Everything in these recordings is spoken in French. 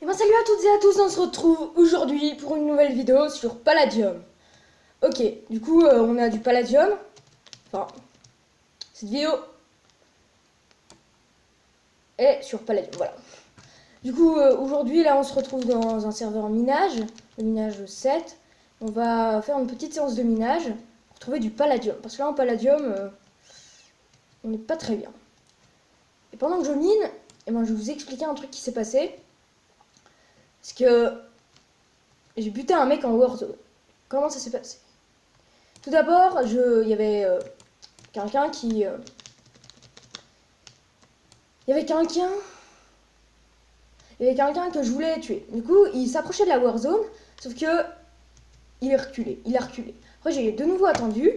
Ben, salut à toutes et à tous, on se retrouve aujourd'hui pour une nouvelle vidéo sur Palladium. Ok, du coup on a du Palladium. Enfin, cette vidéo est sur Palladium, voilà. Du coup aujourd'hui là on se retrouve dans un serveur minage, le minage 7. On va faire une petite séance de minage pour trouver du Palladium. Parce que là en Palladium, on n'est pas très bien. Et pendant que je mine, je vais vous expliquer un truc qui s'est passé. Parce que j'ai buté un mec en Warzone. Comment ça s'est passé? Tout d'abord, il y avait quelqu'un qui... Il y avait quelqu'un que je voulais tuer. Du coup, il s'approchait de la Warzone, sauf que il est reculé. Après, j'ai de nouveau attendu.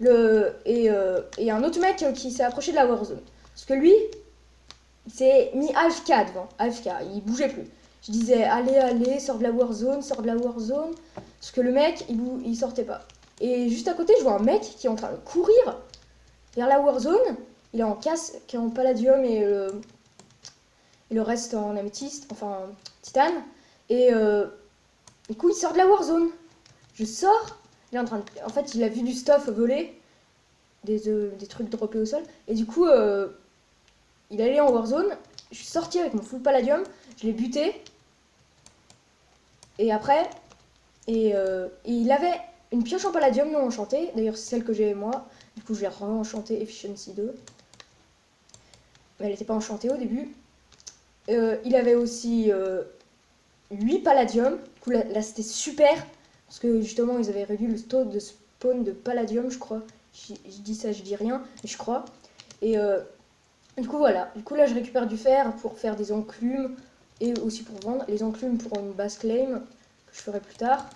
Et un autre mec qui s'est approché de la Warzone. Parce que lui, il s'est mis AFK devant. AFK, il bougeait plus. Je disais, allez, sors de la Warzone. Parce que le mec, il sortait pas. Et juste à côté, je vois un mec qui est en train de courir vers la Warzone. Il est en casque, qui est en Palladium et le reste en améthyste, enfin titane. Et du coup, il sort de la Warzone. Je sors, il est en train de... En fait, il a vu du stuff voler, des trucs droppés au sol. Et du coup, il allait en Warzone. Je suis sorti avec mon full Palladium, je l'ai buté. Et après, il avait une pioche en Palladium non enchantée. D'ailleurs, c'est celle que j'ai moi. Du coup, je l'ai re-enchantée Efficiency 2. Mais elle n'était pas enchantée au début. Il avait aussi 8 Palladium. Du coup, là c'était super. Parce que justement, ils avaient réduit le taux de spawn de Palladium, je crois. Je dis ça, je dis rien, mais je crois. Et du coup, voilà. Du coup, là, je récupère du fer pour faire des enclumes. Et aussi pour vendre. Les enclumes pour une base claim. Que je ferai plus tard.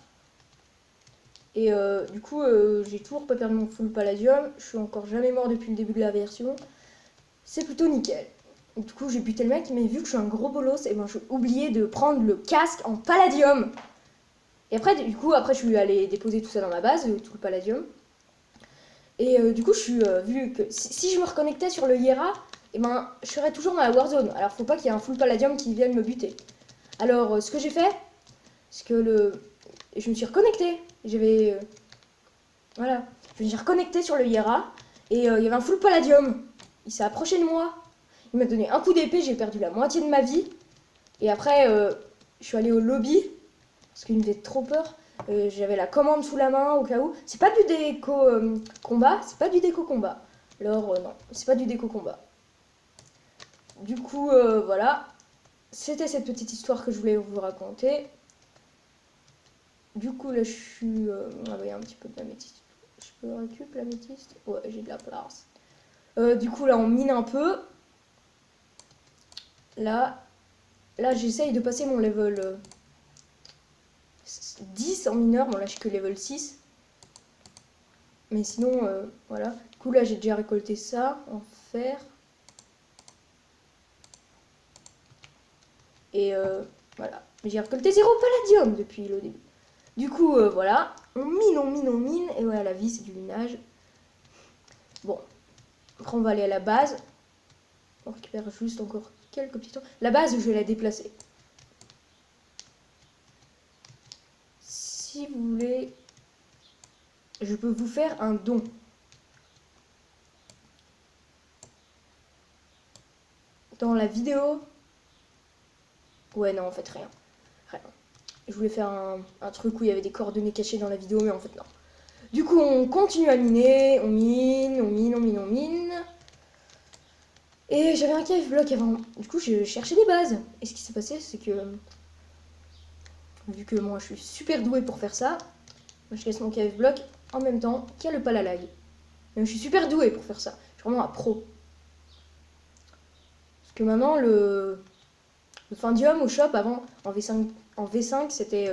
Et du coup, j'ai toujours pas perdu mon full Palladium. Je suis encore jamais mort depuis le début de la version. C'est plutôt nickel. Du coup, j'ai buté le mec, mais vu que je suis un gros bolos, et j'ai oublié de prendre le casque en Palladium. Et après, du coup, je suis allé déposer tout ça dans ma base, tout le Palladium. Et du coup, vu que si je me reconnectais sur le Hiera, je serais toujours dans la Warzone. Alors, faut pas qu'il y ait un full Palladium qui vienne me buter. Alors, ce que j'ai fait, c'est que je me suis reconnecté. Voilà. Je me suis reconnecté sur le Hiera, et il y avait un full Palladium. Il s'est approché de moi. Il m'a donné un coup d'épée, j'ai perdu la moitié de ma vie. Et après, je suis allée au lobby, parce qu'il me faisait trop peur. J'avais la commande sous la main au cas où. C'est pas du déco combat, Alors non, c'est pas du déco combat. Du coup, voilà. C'était cette petite histoire que je voulais vous raconter. Du coup, là, je suis... ah, il y a un petit peu de l'améthyste. Je peux récupérer l'améthyste? Ouais, j'ai de la place. Du coup, là, on mine un peu. Là, j'essaye de passer mon level 10 en mineur. Bon, là, je suis que level 6. Mais sinon, voilà. Du coup, là, j'ai déjà récolté ça en fer. Et voilà. J'ai récolté 0 palladium depuis le début. Du coup, voilà. On mine. Et voilà, la vie, c'est du minage. Bon. Après, on va aller à la base. On récupère juste encore quelques petits trucs. La base, je vais la déplacer. Si vous voulez, je peux vous faire un don. Dans la vidéo... Ouais, non, en fait, rien. Je voulais faire un truc où il y avait des coordonnées cachées dans la vidéo, mais en fait, non. Du coup, on continue à miner. On mine. Et j'avais un cave block avant. Du coup, je cherchais des bases. Et ce qui s'est passé, c'est que... Vu que moi, je suis super douée pour faire ça, moi, je laisse mon cave block en même temps qu'il y a le palalag. Mais je suis super douée pour faire ça. Je suis vraiment un pro. Parce que maintenant, le Findium au shop, avant, en V5 c'était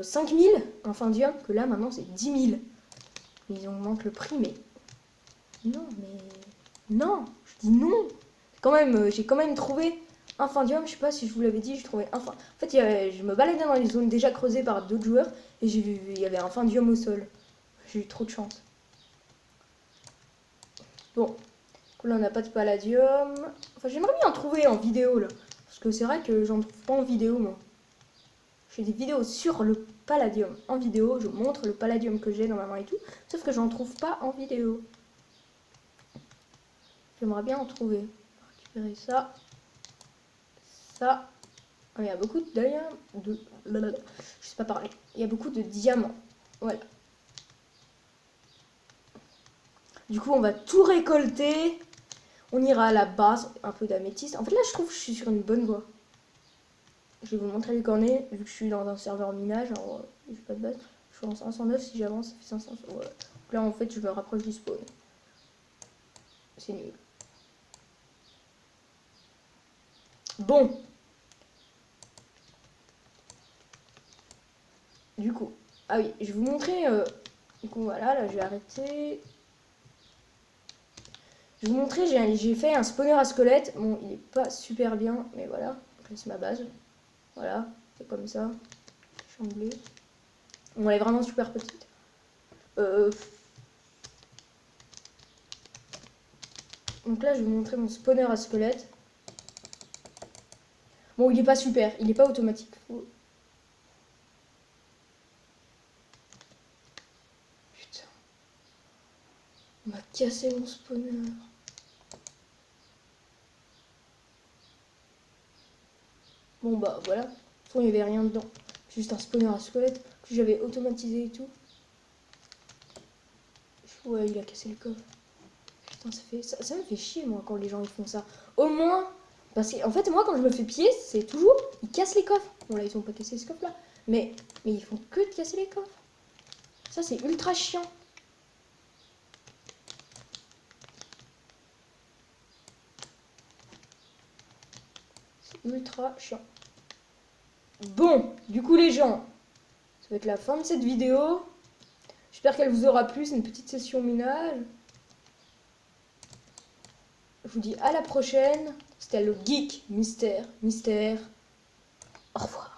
5000 en Findium, que là, maintenant, c'est 10 000. Ils augmentent le prix, mais... Non, Non, je dis non. J'ai quand même trouvé un Findium, je sais pas si je vous l'avais dit, j'ai trouvé un fin... En fait, je me baladais dans les zones déjà creusées par d'autres joueurs, et j'ai vu, il y avait un Findium au sol. J'ai eu trop de chance. Bon, là on n'a pas de palladium. Enfin, j'aimerais bien en trouver en vidéo là. Parce que c'est vrai que j'en trouve pas en vidéo, moi. J'ai des vidéos sur le palladium en vidéo, je montre le palladium que j'ai dans ma main et tout, sauf que j'en trouve pas en vidéo. J'aimerais bien en trouver. Récupérer ça. Ça. Il y a beaucoup de diamants. Je sais pas parler. Il y a beaucoup de diamants. Voilà. Du coup, on va tout récolter. On ira à la base. Un peu d'améthyste. En fait, là, je trouve que je suis sur une bonne voie. Je vais vous montrer les cornets, vu que je suis dans un serveur minage. Alors, j'ai pas de base. Je suis en 509. Si j'avance, ça fait 500. Voilà. Donc là, en fait, je me rapproche du spawn. C'est nul. Bon. Du coup. Ah oui, je vais vous montrer. Du coup, voilà, là, je vais arrêter. Je vais vous montrer, j'ai fait un spawner à squelette. Bon, il est pas super bien, mais voilà. Donc là, c'est ma base. Voilà, c'est comme ça. Chamblé. Bon, elle est vraiment super petite. Donc là, je vais vous montrer mon spawner à squelette. Bon, il est pas super, il est pas automatique. Putain. On m'a cassé mon spawner. Bon, bah voilà. De toute façon, il n'y avait rien dedans. C'est juste un spawner à squelette que j'avais automatisé et tout. Ouais, il a cassé le coffre. Putain, ça me fait chier, moi, quand les gens ils font ça. Au moins, parce qu'en fait, moi, quand je me fais piller, c'est toujours, ils cassent les coffres. Bon, là, ils ont pas cassé ce coffre-là. Mais ils font que de casser les coffres. Ça, c'est ultra chiant. C'est ultra chiant. Bon, du coup, les gens, ça va être la fin de cette vidéo. J'espère qu'elle vous aura plu. C'est une petite session minage. Je vous dis à la prochaine. C'était le Geek Mystère. Au revoir.